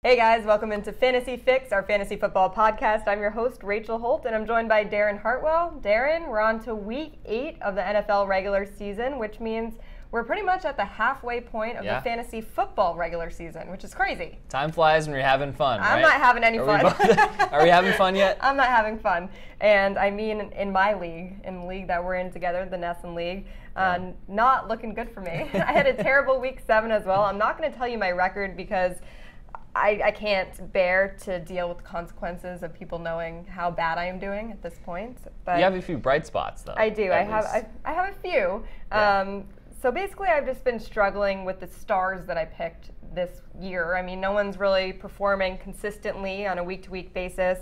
Hey guys, welcome into Fantasy Fix, our fantasy football podcast. I'm your host, Rachel Holt, and I'm joined by Darren Hartwell. Darren, we're on to week 8 of the NFL regular season, which means we're pretty much at the halfway point of the fantasy football regular season, which is crazy. Time flies when you're having fun, right? I'm not having any fun. Are we having fun yet? I'm not having fun. And I mean in my league, in the league that we're in together, the Nesson League, not looking good for me. I had a terrible week 7 as well. I'm not going to tell you my record because I can't bear to deal with the consequences of people knowing how bad I am doing at this point. But you have a few bright spots, though. I do. I have a few. Yeah. So basically, I've just been struggling with the stars that I picked this year. I mean, no one's really performing consistently on a week-to-week basis.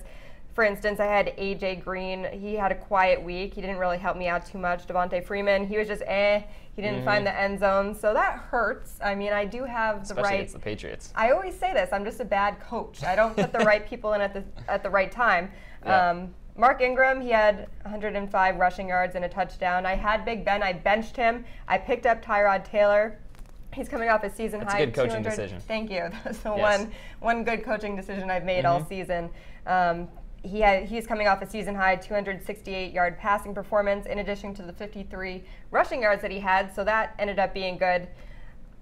For instance, I had A.J. Green. He had a quiet week. He didn't really help me out too much. Devontae Freeman, he was just He didn't find the end zone, so that hurts. I mean, I do have Especially against the Patriots. I always say this. I'm just a bad coach. I don't put the right people in at the right time. Yeah. Mark Ingram, he had 105 rushing yards and a touchdown. I had Big Ben. I benched him. I picked up Tyrod Taylor. He's coming off a season high. That's a good coaching decision. Thank you. That's the one good coaching decision I've made all season. He's coming off a season high 268-yard passing performance in addition to the 53 rushing yards that he had, so that ended up being good.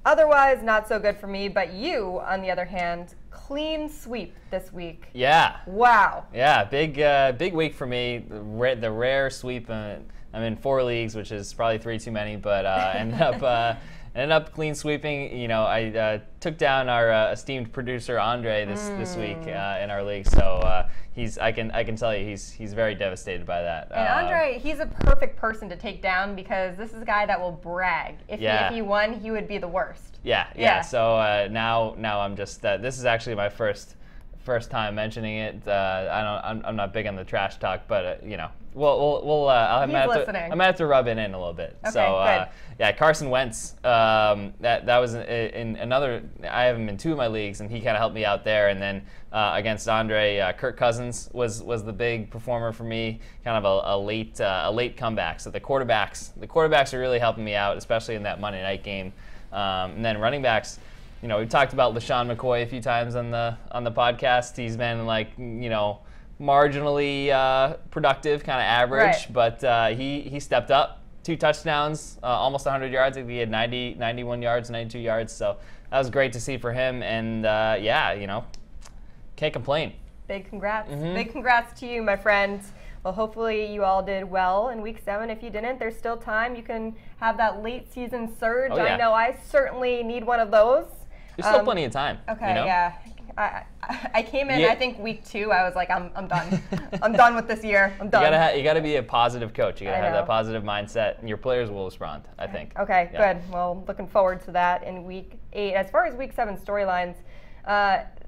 Otherwise, not so good for me, but you, on the other hand, clean sweep this week. Yeah. Wow. Yeah, big week for me. The rare sweep. I'm in 4 leagues, which is probably 3 too many, but ended up clean sweeping. You know, I took down our esteemed producer Andre this week in our league. So I can tell you he's very devastated by that. And Andre, he's a perfect person to take down because this is a guy that will brag. If he won, he would be the worst. Yeah. So now I'm just this is actually my first time mentioning it. I'm not big on the trash talk, but you know. I'm gonna have to rub it in a little bit. Okay, so good. Carson Wentz. That was in another. I have him in 2 of my leagues, and he kind of helped me out there. And then against Andre, Kirk Cousins was the big performer for me. Kind of a late comeback. So the quarterbacks are really helping me out, especially in that Monday night game. And then running backs. You know, we've talked about LaShawn McCoy a few times on the podcast. He's been marginally productive, kind of average, right. But he stepped up. 2 touchdowns, almost 100 yards. I think he had 91 yards, 92 yards. So that was great to see for him. And can't complain. Big congrats. Big congrats to you, my friends. Well, hopefully you all did well in week 7. If you didn't, there's still time. You can have that late season surge. Oh, yeah. I know I certainly need one of those. There's still plenty of time. Okay, you know? yeah. I came in, I think week 2, I was like, I'm done. I'm done with this year. I'm done. You gotta be a positive coach. You gotta have that positive mindset, and your players will respond, I think. Okay, good. Well, looking forward to that in week 8. As far as week 7 storylines,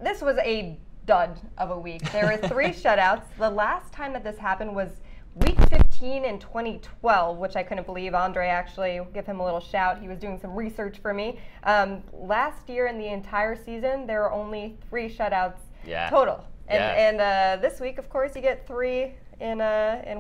this was a dud of a week. There were 3 shutouts. The last time that this happened was week 15 in 2012, which I couldn't believe. Andre, actually, give him a little shout. He was doing some research for me. Last year in the entire season, there were only 3 shutouts total. And this week, of course, you get 3 in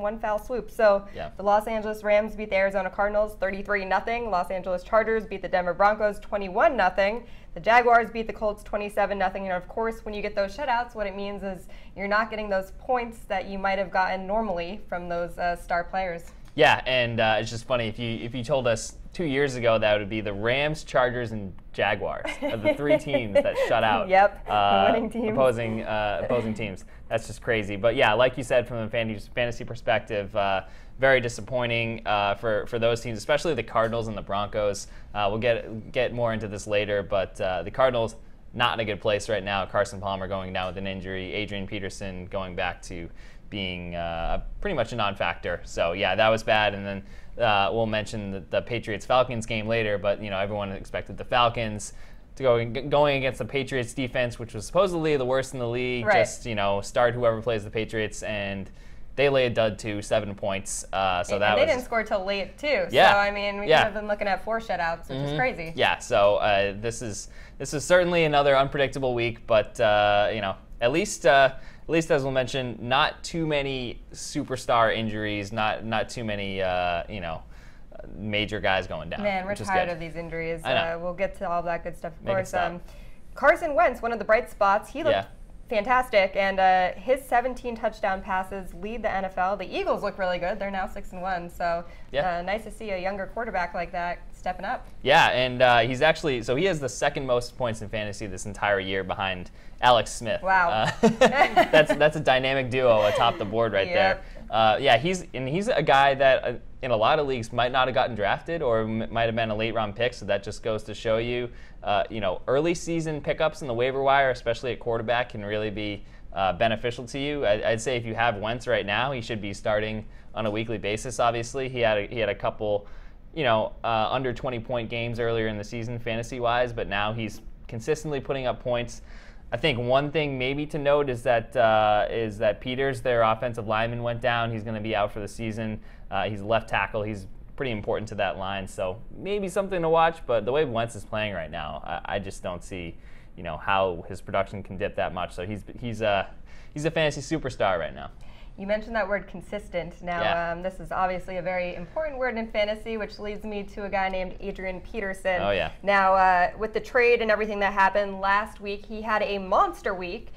one foul swoop. So the Los Angeles Rams beat the Arizona Cardinals 33-0. Los Angeles Chargers beat the Denver Broncos 21-0. The Jaguars beat the Colts 27-0. And of course, when you get those shutouts, what it means is you're not getting those points that you might have gotten normally from those star players. Yeah, and it's just funny if you told us 2 years ago that it would be the Rams, Chargers, and Jaguars are the 3 teams that shut out winning teams. opposing teams. That's just crazy. But yeah, like you said, from a fantasy perspective, very disappointing for those teams, especially the Cardinals and the Broncos. We'll get more into this later, but the Cardinals not in a good place right now. Carson Palmer going down with an injury. Adrian Peterson going back to being pretty much a non-factor. So yeah, that was bad. And then we'll mention the Patriots-Falcons game later, but everyone expected the Falcons to going against the Patriots defense, which was supposedly the worst in the league. Right. Just start whoever plays the Patriots, and they lay a dud too, 7 points. So they didn't score till late too. Yeah. So I mean, we could have been looking at 4 shutouts, which is crazy. Yeah. So this is certainly another unpredictable week, but at least as we'll mention, not too many superstar injuries, not too many major guys going down. Man, we're tired of these injuries. We'll get to all that good stuff, of course. Carson Wentz, one of the bright spots, he looked fantastic, and his 17 touchdown passes lead the NFL. The Eagles look really good. They're now 6-1, so nice to see a younger quarterback like that stepping up. Yeah, and he's actually, so he has the second most points in fantasy this entire year behind Alex Smith. Wow. That's a dynamic duo atop the board right there. Yeah, he's a guy that in a lot of leagues might not have gotten drafted or might have been a late round pick, so that just goes to show you, early season pickups in the waiver wire, especially at quarterback, can really be beneficial to you. I'd say if you have Wentz right now, he should be starting on a weekly basis. Obviously, he had a couple, under 20-point games earlier in the season fantasy-wise, but now he's consistently putting up points. I think one thing maybe to note is that Peters, their offensive lineman, went down. He's going to be out for the season. He's a left tackle. He's pretty important to that line, so maybe something to watch. But the way Wentz is playing right now, I just don't see, how his production can dip that much. So he's a fantasy superstar right now. You mentioned that word consistent. Now, this is obviously a very important word in fantasy, which leads me to a guy named Adrian Peterson. Oh, yeah. Now, with the trade and everything that happened last week, he had a monster week.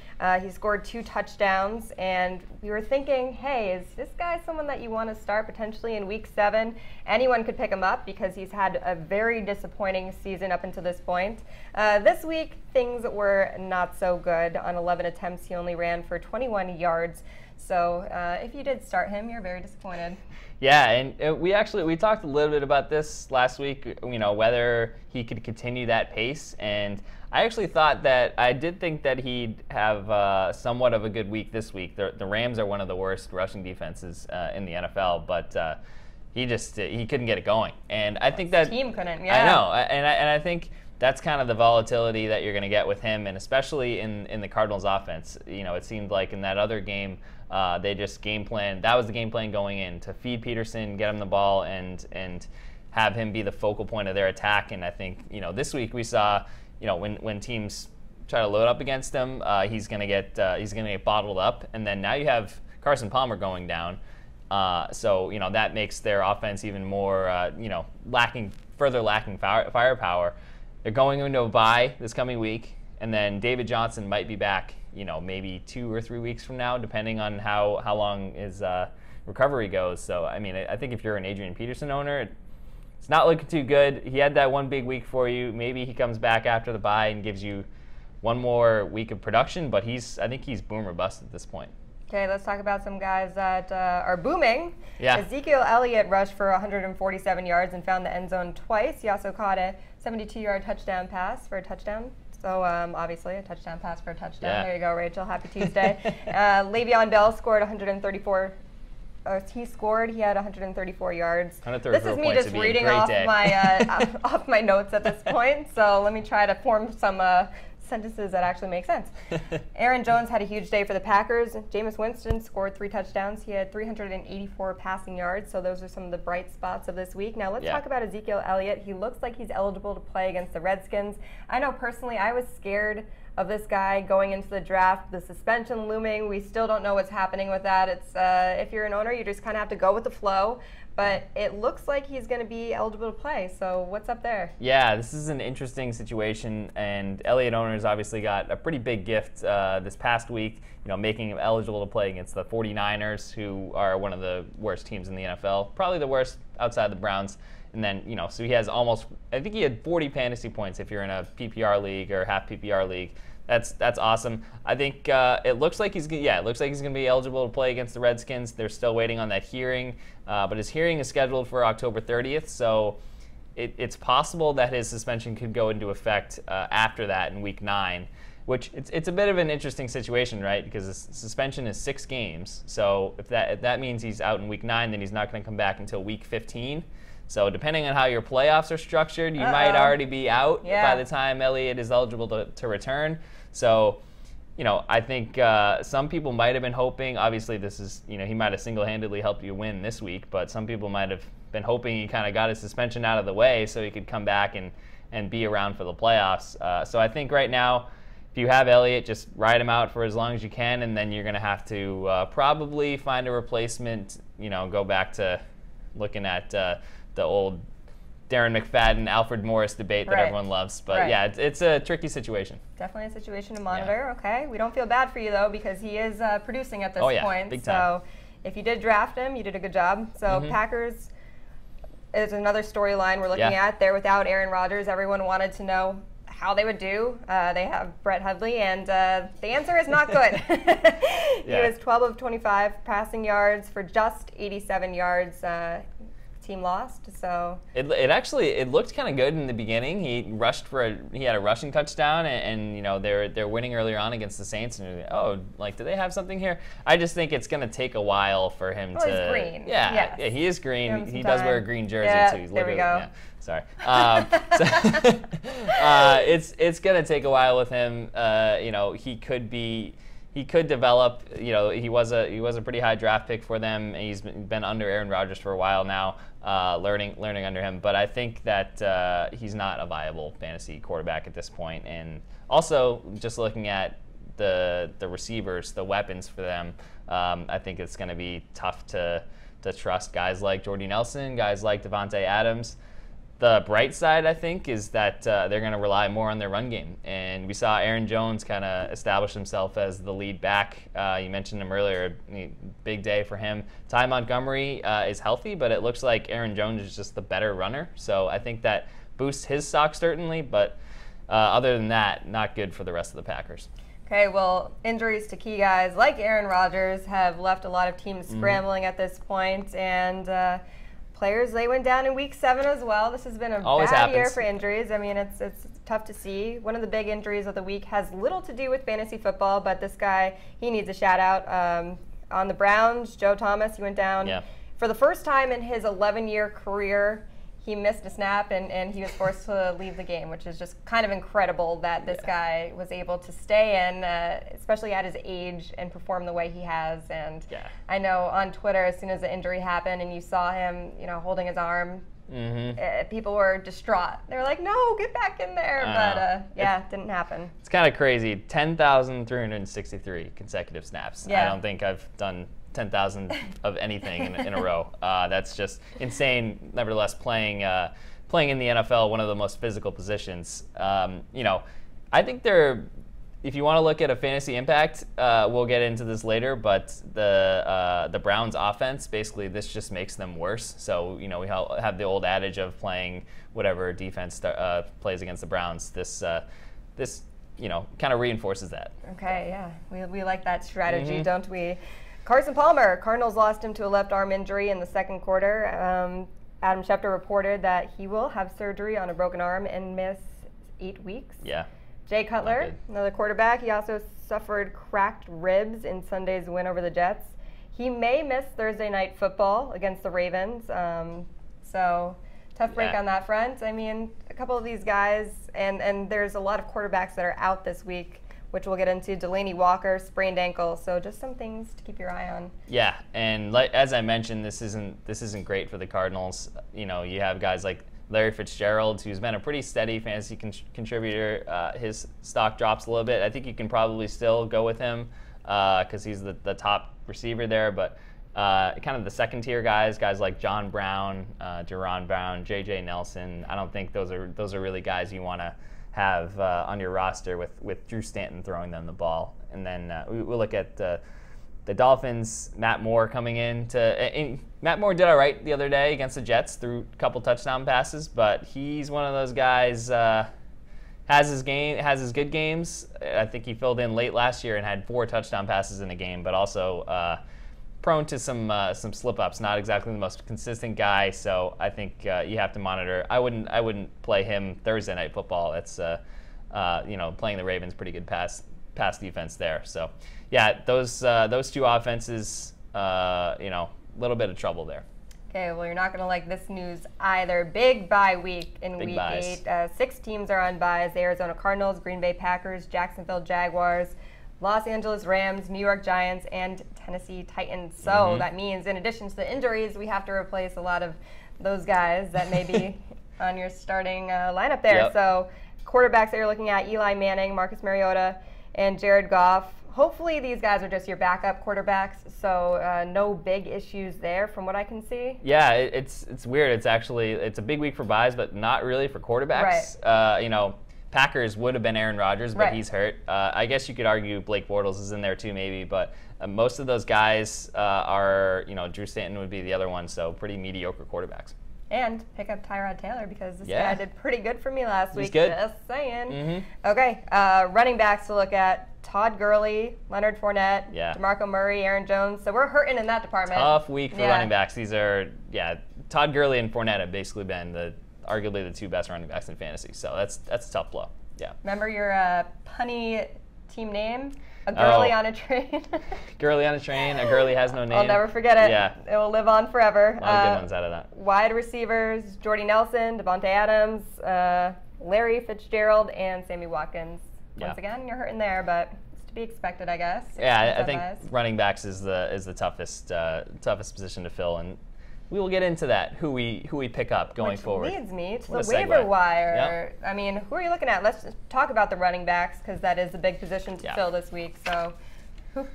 He scored 2 touchdowns, and we were thinking, hey, is this guy someone that you want to start potentially in week 7? Anyone could pick him up because he's had a very disappointing season up until this point. This week, things were not so good. On 11 attempts, he only ran for 21 yards. So if you did start him, you're very disappointed. Yeah, and we talked a little bit about this last week, whether he could continue that pace. And I actually I did think that he'd have somewhat of a good week this week. The Rams are one of the worst rushing defenses in the NFL, but he couldn't get it going. And I think that team couldn't. I know, and I think that's kind of the volatility that you're going to get with him, and especially in the Cardinals offense. It seemed like in that other game, they just game planned. That was the game plan going in, to feed Peterson, get him the ball, and have him be the focal point of their attack. And I think this week we saw when teams try to load up against him, he's going to get bottled up. And then now you have Carson Palmer going down, so that makes their offense even more lacking firepower. They're going into a bye this coming week, and then David Johnson might be back, maybe 2 or 3 weeks from now, depending on how long his recovery goes. So, I think if you're an Adrian Peterson owner, it's not looking too good. He had that one big week for you. Maybe he comes back after the bye and gives you one more week of production, but I think he's boom or bust at this point. Okay, let's talk about some guys that are booming. Yeah. Ezekiel Elliott rushed for 147 yards and found the end zone twice. He also caught a 72-yard touchdown pass for a touchdown. So obviously a touchdown pass for a touchdown. Yeah. There you go, Rachel. Happy Tuesday. Le'Veon Bell scored 134. He had 134 yards. 134 this is me just reading off off my notes at this point. So let me try to form some sentences that actually make sense. Aaron Jones had a huge day for the Packers. Jameis Winston scored 3 touchdowns. He had 384 passing yards, so those are some of the bright spots of this week. Now let's talk about Ezekiel Elliott. He looks like he's eligible to play against the Redskins. I know personally I was scared of this guy going into the draft. The suspension looming, we still don't know what's happening with that. It's if you're an owner, you just kind of have to go with the flow. But it looks like he's going to be eligible to play. So what's up there? Yeah, this is an interesting situation, and Elliott owners obviously got a pretty big gift this past week, making him eligible to play against the 49ers, who are one of the worst teams in the NFL, probably the worst outside the Browns. And then, so he has I think he had 40 fantasy points if you're in a PPR league or half PPR league. That's awesome. I think it looks like he's going to be eligible to play against the Redskins. They're still waiting on that hearing, but his hearing is scheduled for October 30th. So it's possible that his suspension could go into effect after that in Week 9, which it's a bit of an interesting situation, right? Because the suspension is 6 games. So if that means he's out in Week 9, then he's not going to come back until Week 15. So depending on how your playoffs are structured, you might already be out by the time Elliott is eligible to return. So, I think some people might have been hoping, obviously this is, he might have single-handedly helped you win this week, but some people might have been hoping he kind of got his suspension out of the way so he could come back and be around for the playoffs. So I think right now, if you have Elliott, just ride him out for as long as you can, and then you're going to have to probably find a replacement, go back to looking at the old Darren McFadden, Alfred Morris debate that everyone loves. But yeah, it's a tricky situation. Definitely a situation to monitor. Yeah. Okay, we don't feel bad for you though, because he is producing at this point. Big time. So if you did draft him, you did a good job. So Packers is another storyline we're looking at. They're without Aaron Rodgers. Everyone wanted to know how they would do. They have Brett Hundley, and the answer is not good. He was 12 of 25 passing yards for just 87 yards. Team lost, so it looked kind of good in the beginning. He had a rushing touchdown, and you know they're winning earlier on against the Saints, and do they have something here? I just think it's going to take a while for him to. He's green. Yeah, he is green. He does wear a green jersey too. He's there we go. Yeah, sorry. It's going to take a while with him. He could develop. He was a pretty high draft pick for them. He's been under Aaron Rodgers for a while now, learning under him. But I think that he's not a viable fantasy quarterback at this point. And also, just looking at the receivers, the weapons for them, I think it's going to be tough to trust guys like Jordy Nelson, guys like Devontae Adams. The bright side, I think, is that they're going to rely more on their run game. And we saw Aaron Jones kind of establish himself as the lead back. You mentioned him earlier. Big day for him. Ty Montgomery is healthy, but it looks like Aaron Jones is just the better runner. So I think that boosts his stock certainly. But other than that, not good for the rest of the Packers. Okay, well, injuries to key guys like Aaron Rodgers have left a lot of teams scrambling at this point. And players, they went down in Week 7 as well. This has been a bad year for injuries. I mean, it's tough to see. One of the big injuries of the week has little to do with fantasy football, but this guy, he needs a shout-out. On the Browns, Joe Thomas, he went down. Yeah. For the first time in his 11-year career, he missed a snap, and he was forced to leave the game, which is just kind of incredible that this guy was able to stay in, especially at his age, and perform the way he has. And I know on Twitter, as soon as the injury happened and you saw him, holding his arm, people were distraught. They were like, "No, get back in there!" But it didn't happen. It's kind of crazy. 10,363 consecutive snaps. I don't think I've done 10,000 of anything in a row. That's just insane. Nevertheless, playing in the NFL, one of the most physical positions. I think if you want to look at a fantasy impact, we'll get into this later, but the Browns offense, basically this just makes them worse. So, we have the old adage of playing whatever defense plays against the Browns. This kind of reinforces that. Okay, yeah. We like that strategy, don't we? Carson Palmer, Cardinals lost him to a left arm injury in the second quarter. Adam Schefter reported that he will have surgery on a broken arm and miss 8 weeks. Yeah. Jay Cutler, another quarterback, he also suffered cracked ribs in Sunday's win over the Jets. He may miss Thursday night football against the Ravens. So tough break on that front. I mean, a couple of these guys, and there's a lot of quarterbacks that are out this week, which we'll get into. Delaney Walker, sprained ankle. So just some things to keep your eye on. Yeah, and as I mentioned, this isn't great for the Cardinals. You have guys like Larry Fitzgerald, who's been a pretty steady fantasy contributor. His stock drops a little bit. I think you can probably still go with him because he's the top receiver there. But kind of the second-tier guys like John Brown, Jaron Brown, J.J. Nelson, I don't think those are really guys you want to have on your roster with Drew Stanton throwing them the ball. And then we'll look at the Dolphins, Matt Moore coming in. Matt Moore did all right the other day against the Jets, threw a couple touchdown passes, but he's one of those guys, has his good games. I think he filled in late last year and had 4 touchdown passes in a game, but also prone to some slip-ups. Not exactly the most consistent guy, so I think you have to monitor. I wouldn't play him Thursday night football. It's playing the Ravens, pretty good pass defense there. So yeah, those two offenses, a little bit of trouble there. Okay, well, you're not going to like this news either. Big bye week in Week 8. 6 teams are on byes: the Arizona Cardinals, Green Bay Packers, Jacksonville Jaguars, Los Angeles Rams, New York Giants, and Tennessee Titans. So that means, in addition to the injuries, we have to replace a lot of those guys that may be on your starting lineup there. Yep. So quarterbacks that you're looking at: Eli Manning, Marcus Mariota, and Jared Goff. hopefully these guys are just your backup quarterbacks, so no big issues there from what I can see. Yeah, it's weird. It's a big week for buys, but not really for quarterbacks. Right. Packers would have been Aaron Rodgers, but he's hurt. I guess you could argue Blake Bortles is in there too, maybe, but most of those guys are, Drew Stanton would be the other one, so pretty mediocre quarterbacks. And pick up Tyrod Taylor because this guy did pretty good for me last week. He's good. Just saying. Okay, running backs to look at. Todd Gurley, Leonard Fournette, DeMarco Murray, Aaron Jones. So we're hurting in that department. Tough week for running backs. These are, Todd Gurley and Fournette have basically been arguably the two best running backs in fantasy. So that's a tough blow. Yeah. Remember your punny team name? A Gurley on a train. Gurley on a train. A Gurley has no name. I'll never forget it. Yeah. It will live on forever. A lot of good ones out of that. Wide receivers, Jordy Nelson, Devontae Adams, Larry Fitzgerald, and Sammy Watkins. Once again, you're hurting there, but it's to be expected, I guess. Yeah, I think running backs is the toughest position to fill, and we will get into that, who we pick up going forward. Which leads me to the waiver wire. Yep. I mean, who are you looking at? Let's just talk about the running backs because that is a big position to fill this week. So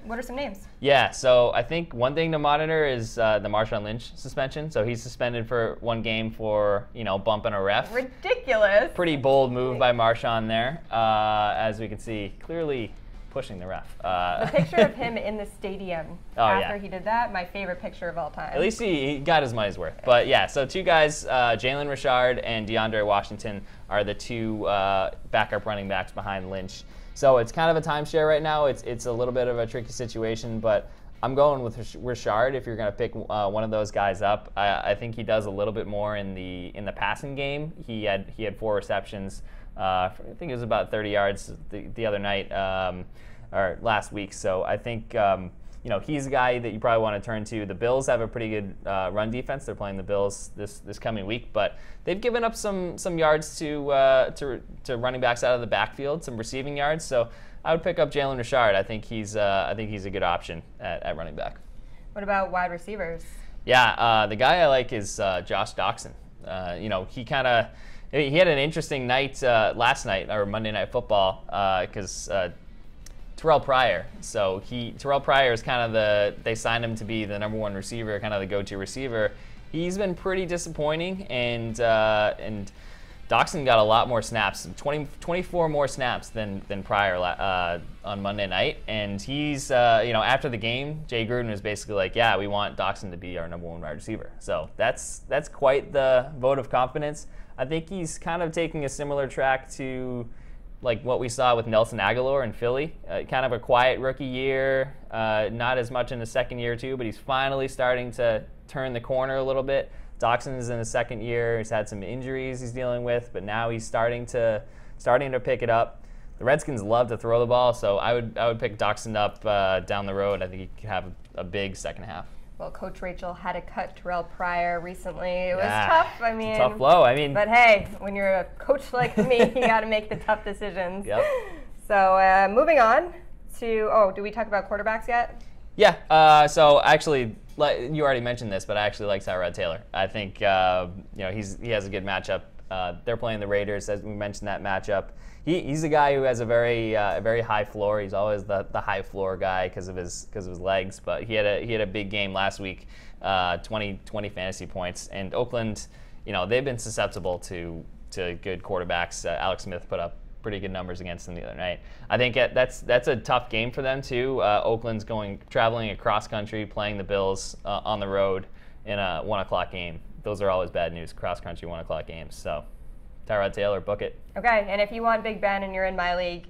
what are some names? Yeah, so I think one thing to monitor is the Marshawn Lynch suspension. So he's suspended for one game for, bumping a ref. Ridiculous. Pretty bold move by Marshawn there. As we can see, clearly pushing the ref. The picture of him in the stadium after he did that, my favorite picture of all time. At least he got his money's worth. But yeah, so two guys, Jalen Richard and DeAndre Washington are the two backup running backs behind Lynch. So it's kind of a timeshare right now. It's a little bit of a tricky situation, but I'm going with Richard if you're going to pick one of those guys up. I think he does a little bit more in the passing game. He had 4 receptions. I think it was about 30 yards the other night or last week. So I think he's a guy that you probably want to turn to. The Bills have a pretty good run defense. They're playing the Bills this coming week, but they've given up some yards to running backs out of the backfield, some receiving yards. So I would pick up Jalen Richard. I think he's a good option at running back. What about wide receivers? Yeah, the guy I like is Josh Doxson. He had an interesting night last night, or Monday Night Football, because Terrell Pryor. So Terrell Pryor is kind of they signed him to be the #1 receiver, kind of the go-to receiver. He's been pretty disappointing, and Doxson got a lot more snaps, 24 more snaps than Pryor on Monday night. And he's, after the game, Jay Gruden was basically like, yeah, we want Doxson to be our #1 wide receiver. So that's quite the vote of confidence. I think he's kind of taking a similar track to like what we saw with Nelson Aguilar in Philly. Kind of a quiet rookie year, not as much in the second year too, but he's finally starting to turn the corner a little bit. Doxson is in his second year. He's had some injuries he's dealing with, but now he's starting to pick it up. The Redskins love to throw the ball, so I would pick Doxson up down the road. I think he could have a big second half. Well, Coach Rachel had to cut Terrell Pryor recently. It was tough. I mean, tough blow. But hey, when you're a coach like me, you got to make the tough decisions. Yep. So moving on to do we talk about quarterbacks yet? Yeah. So actually, you already mentioned this, but I actually like Tyrod Taylor. I think he has a good matchup. They're playing the Raiders, as we mentioned that matchup. He's a guy who has a very high floor. He's always the high floor guy because of his legs. But he had a big game last week, 20 fantasy points. And Oakland, they've been susceptible to good quarterbacks. Alex Smith put up pretty good numbers against them the other night. I think that's a tough game for them too. Oakland's traveling across country, playing the Bills on the road in a 1:00 game. Those are always bad news, cross country 1:00 games. So Tyrod Taylor, book it. Okay, and if you want Big Ben and you're in my league,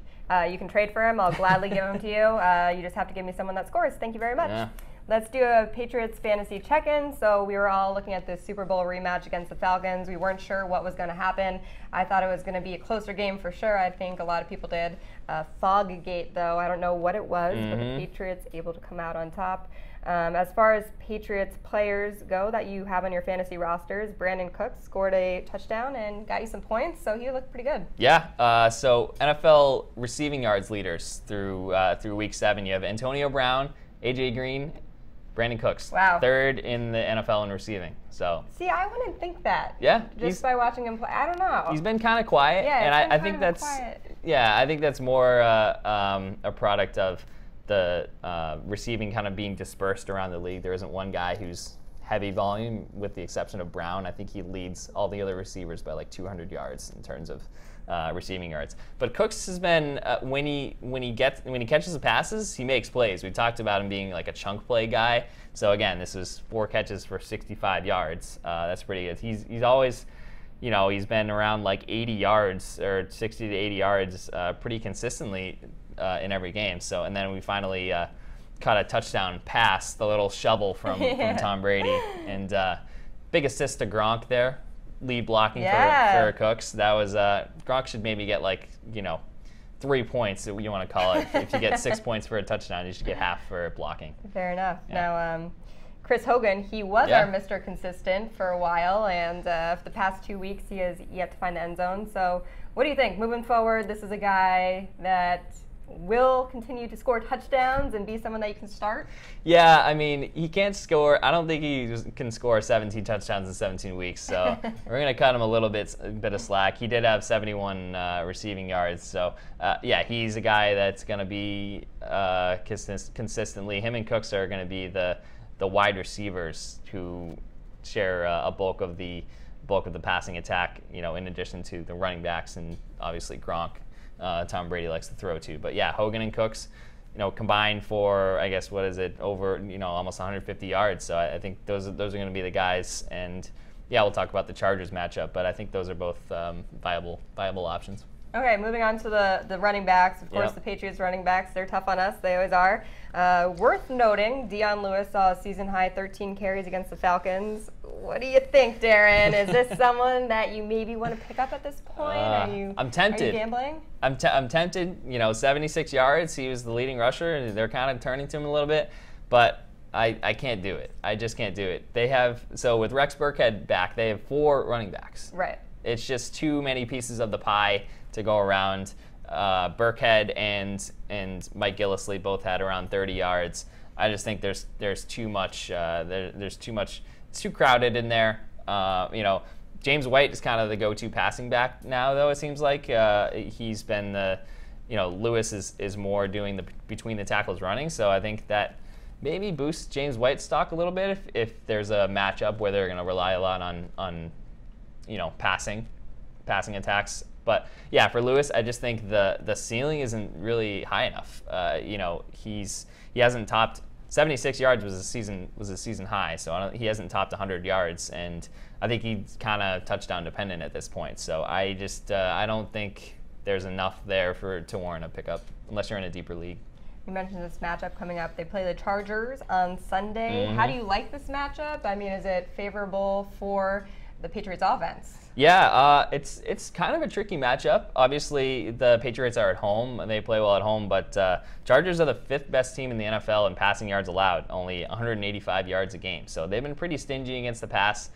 you can trade for him. I'll gladly give him to you. You just have to give me someone that scores. Thank you very much. Yeah. Let's do a Patriots fantasy check-in. So we were all looking at the Super Bowl rematch against the Falcons. We weren't sure what was going to happen. I thought it was going to be a closer game for sure. I think a lot of people did. Foggate, though, I don't know what it was, but the Patriots able to come out on top. As far as Patriots players go that you have on your fantasy rosters, Brandon Cooks scored a touchdown and got you some points, so he looked pretty good. Yeah, so NFL receiving yards leaders through Week 7. You have Antonio Brown, A.J. Green, Brandon Cooks. Wow. 3rd in the NFL in receiving. So. See, I wouldn't think that. Yeah. Just by watching him play. I don't know. He's been kind of quiet. Yeah, and I think that's quiet. Yeah, I think that's more a product of the receiving kind of being dispersed around the league. There isn't one guy who's heavy volume, with the exception of Brown. I think he leads all the other receivers by like 200 yards in terms of receiving yards. But Cooks has been when he catches the passes, he makes plays. We talked about him being like a chunk play guy. So again, this was 4 catches for 65 yards. That's pretty good. He's always, he's been around like 80 yards or 60 to 80 yards pretty consistently in every game. So, and then we finally caught a touchdown pass, the little shovel from Tom Brady, and big assist to Gronk there, lead blocking for Cooks. That was Gronk should maybe get 3 points, you want to call it. If you get 6 points for a touchdown, you should get half for blocking. Fair enough. Yeah. Now, Chris Hogan, he was our Mr. Consistent for a while, and for the past 2 weeks, he has yet to find the end zone. So what do you think? Moving forward, this is a guy that will continue to score touchdowns and be someone that you can start? Yeah, I mean, he can't score. I don't think he can score 17 touchdowns in 17 weeks, so we're going to cut him a bit of slack. He did have 71 receiving yards, so yeah, he's a guy that's going to be consistently. Him and Cooks are going to be the wide receivers who share a bulk of the passing attack, in addition to the running backs and obviously Gronk. Tom Brady likes to throw to. But yeah, Hogan and Cooks, combined for, I guess, what is it, over, almost 150 yards. So I think those are going to be the guys. And yeah, we'll talk about the Chargers matchup, but I think those are both viable options. Okay, moving on to the running backs. Of course, the Patriots running backs, they're tough on us. They always are. Worth noting, Dion Lewis saw a season-high 13 carries against the Falcons. What do you think, Darren? Is this someone that you maybe want to pick up at this point? I'm tempted. Are you gambling? I'm tempted. 76 yards. He was the leading rusher, and they're kind of turning to him a little bit. But I can't do it. I just can't do it. So with Rex Burkhead back, they have 4 running backs. Right. It's just too many pieces of the pie to go around. Burkhead and Mike Gillislee both had around 30 yards. I just think there's too much. There's too much. It's too crowded in there. James White is kind of the go-to passing back now, though it seems like he's been the. Lewis is more doing the between the tackles running. So I think that maybe boosts James White's stock a little bit if there's a matchup where they're going to rely a lot on passing attacks. But yeah, for Lewis, I just think the ceiling isn't really high enough. He hasn't topped 76 yards was a season high, so he hasn't topped 100 yards, and I think he's kind of touchdown dependent at this point. So I just I don't think there's enough there to warrant a pickup unless you're in a deeper league. You mentioned this matchup coming up. They play the Chargers on Sunday. Mm-hmm. How do you like this matchup? I mean, is it favorable for the Patriots offense? Yeah, it's kind of a tricky matchup. Obviously, the Patriots are at home, and they play well at home, but Chargers are the 5th best team in the NFL in passing yards allowed, only 185 yards a game. So they've been pretty stingy against the pass,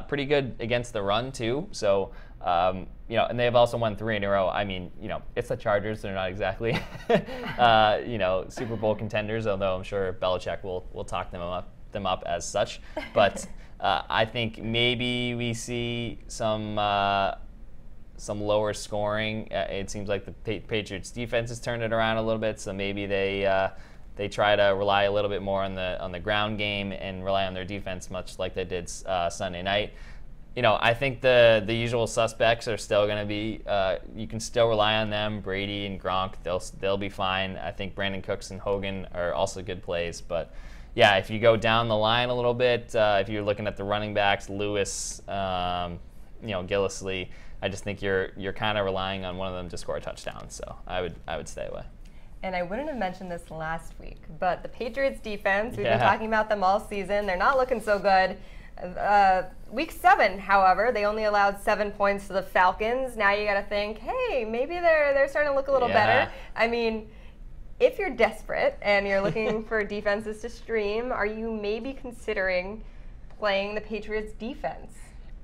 pretty good against the run, too. So, and they've also won 3 in a row. I mean, it's the Chargers. They're not exactly, Super Bowl contenders, although I'm sure Belichick will talk them up as such. But I think maybe we see some lower scoring. It seems like the Patriots defense has turned it around a little bit, so maybe they try to rely a little bit more on the ground game and rely on their defense, much like they did Sunday night. I think the usual suspects are still going to be. You can still rely on them. Brady and Gronk, they'll be fine. I think Brandon Cooks and Hogan are also good plays, but. Yeah, if you go down the line a little bit, if you're looking at the running backs, Lewis, Gillislee, I just think you're kind of relying on one of them to score a touchdown. So I would stay away. And I wouldn't have mentioned this last week, but the Patriots defense, we've been talking about them all season. They're not looking so good. Week 7, however, they only allowed 7 points to the Falcons. Now you got to think, hey, maybe they're starting to look a little better. I mean, if you're desperate and you're looking for defenses to stream, are you maybe considering playing the Patriots defense?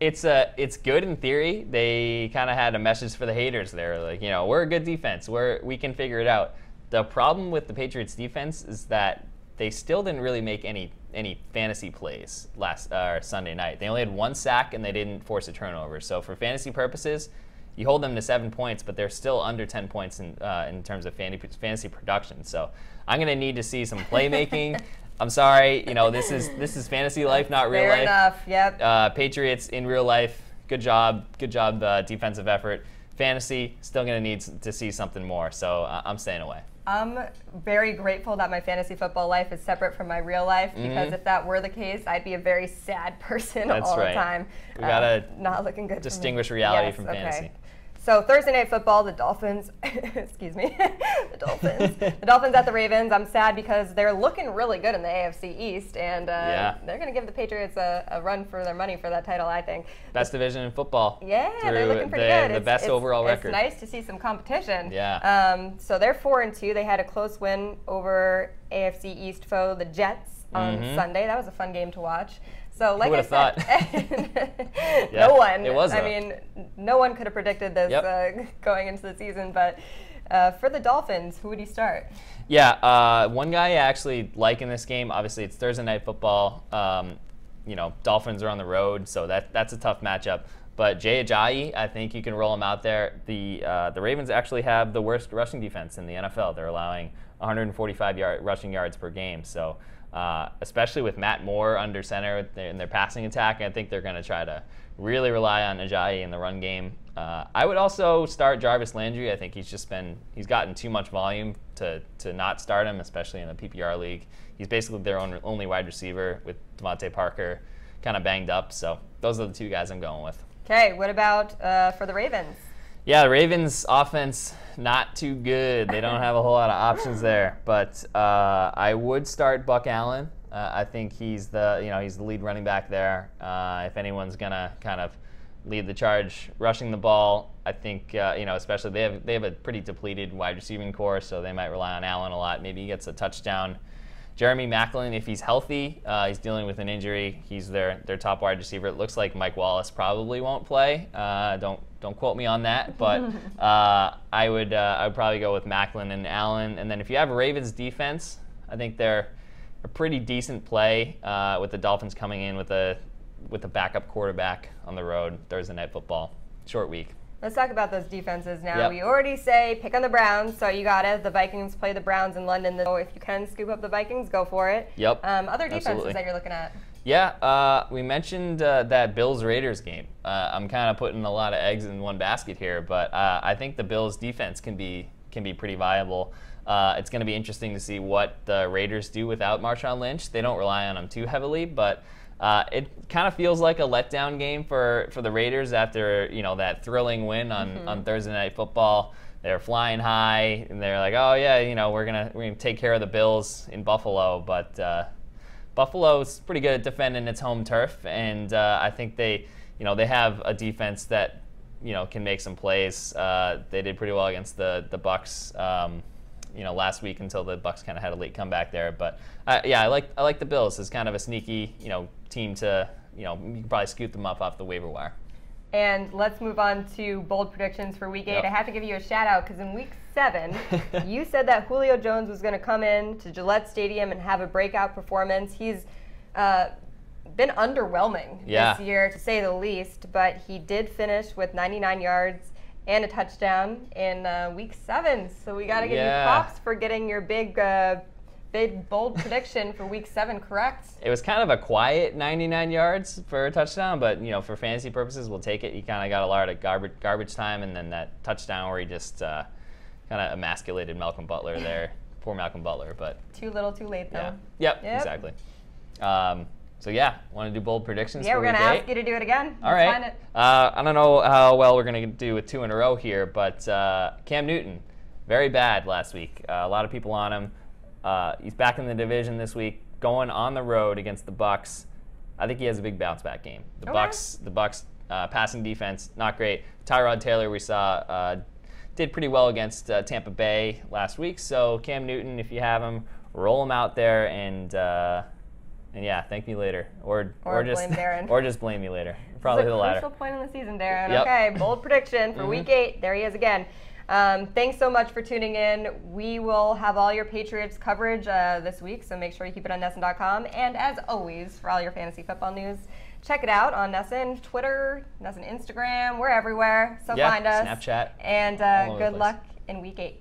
It's good in theory. They kind of had a message for the haters there, like, we're a good defense. We can figure it out. The problem with the Patriots defense is that they still didn't really make any fantasy plays last Sunday night. They only had 1 sack and they didn't force a turnover. So for fantasy purposes, you hold them to 7 points, but they're still under 10 points in terms of fantasy production. So I'm going to need to see some playmaking. I'm sorry, this is fantasy life, not real life. Fair enough. Yep. Patriots in real life, good job, defensive effort. Fantasy, still going to need to see something more. So I'm staying away. I'm very grateful that my fantasy football life is separate from my real life, because if that were the case, I'd be a very sad person all the time. We gotta not looking good. Distinguish reality from fantasy. So Thursday Night Football, the Dolphins, excuse me, the Dolphins at the Ravens. I'm sad because they're looking really good in the AFC East, and they're going to give the Patriots a run for their money for that title, I think. Best division in football. Yeah, they're looking pretty good. The best overall record. It's nice to see some competition. Yeah. So they're 4-2. They had a close win over AFC East foe, the Jets, on Sunday. That was a fun game to watch. So, like I said, no one. It was. I mean, no one could have predicted this going into the season. But for the Dolphins, who would you start? Yeah, one guy I actually like in this game. Obviously, it's Thursday Night Football. Dolphins are on the road, so that's a tough matchup. But Jay Ajayi, I think you can roll him out there. The Ravens actually have the worst rushing defense in the NFL. They're allowing 145 rushing yards per game. So. Especially with Matt Moore under center in their passing attack, I think they're going to try to really rely on Ajayi in the run game. I would also start Jarvis Landry. I think he's gotten too much volume to not start him, especially in a PPR league. He's basically their only wide receiver, with Devontae Parker kind of banged up. So those are the two guys I'm going with. Okay, what about for the Ravens? Yeah, the Ravens offense, not too good. They don't have a whole lot of options there. But I would start Buck Allen. I think he's the lead running back there. If anyone's gonna kind of lead the charge rushing the ball, I think especially they have a pretty depleted wide receiving core, so they might rely on Allen a lot. Maybe he gets a touchdown. Jeremy Maclin, if he's healthy, he's dealing with an injury. He's their top wide receiver. It looks like Mike Wallace probably won't play. Don't quote me on that, but I would probably go with Maclin and Allen. And then if you have a Ravens defense, I think they're a pretty decent play with the Dolphins coming in with a backup quarterback on the road. Thursday Night Football, short week. Let's talk about those defenses now. Yep. We already say pick on the Browns, so you got it. The Vikings play the Browns in London. So if you can scoop up the Vikings, go for it. Yep. Other defenses Absolutely. that you're looking at? Yeah, we mentioned that Bills-Raiders game. I'm kind of putting a lot of eggs in one basket here, but I think the Bills' defense can be pretty viable. It's going to be interesting to see what the Raiders do without Marshawn Lynch. They don't rely on him too heavily, but it kind of feels like a letdown game for the Raiders after that thrilling win on Thursday Night Football. They're flying high, and they're like, oh yeah, we're gonna take care of the Bills in Buffalo, but Buffalo's pretty good at defending its home turf, and I think they have a defense that can make some plays. They did pretty well against the Bucs. Last week until the Bucs kind of had a late comeback there, but I like the Bills as kind of a sneaky team to you can probably scoot them up off the waiver wire. And let's move on to bold predictions for Week 8. Yep. I have to give you a shout out because in Week 7, you said that Julio Jones was going to come in to Gillette Stadium and have a breakout performance. He's been underwhelming this year, to say the least, but he did finish with 99 yards and a touchdown in Week 7. So we got to give you props for getting your big bold prediction for Week 7 correct. It was kind of a quiet 99 yards for a touchdown, but for fantasy purposes, we'll take it. He kind of got a lot of garbage time, and then that touchdown where he just kind of emasculated Malcolm Butler there. Poor Malcolm Butler, but too little, too late though. Yeah. Yep. Exactly. So want to do bold predictions? Yeah, for we're going to ask you to do it again. All right. I don't know how well we're going to do with 2 in a row here, but Cam Newton, very bad last week. A lot of people on him. He's back in the division this week, going on the road against the Bucs. I think he has a big bounce back game. The Bucs passing defense, not great. Tyrod Taylor, we saw, did pretty well against Tampa Bay last week. So Cam Newton, if you have him, roll him out there and thank me later, or just blame Darren, or just blame me later. Probably the latter. Crucial point in the season, Darren. Yep. Okay, bold prediction for Week 8. There he is again. Thanks so much for tuning in. We will have all your Patriots coverage this week, so make sure you keep it on NESN.com. And as always, for all your fantasy football news, check it out on NESN, Twitter, NESN Instagram. We're everywhere, so find us. Snapchat. And good luck in Week 8.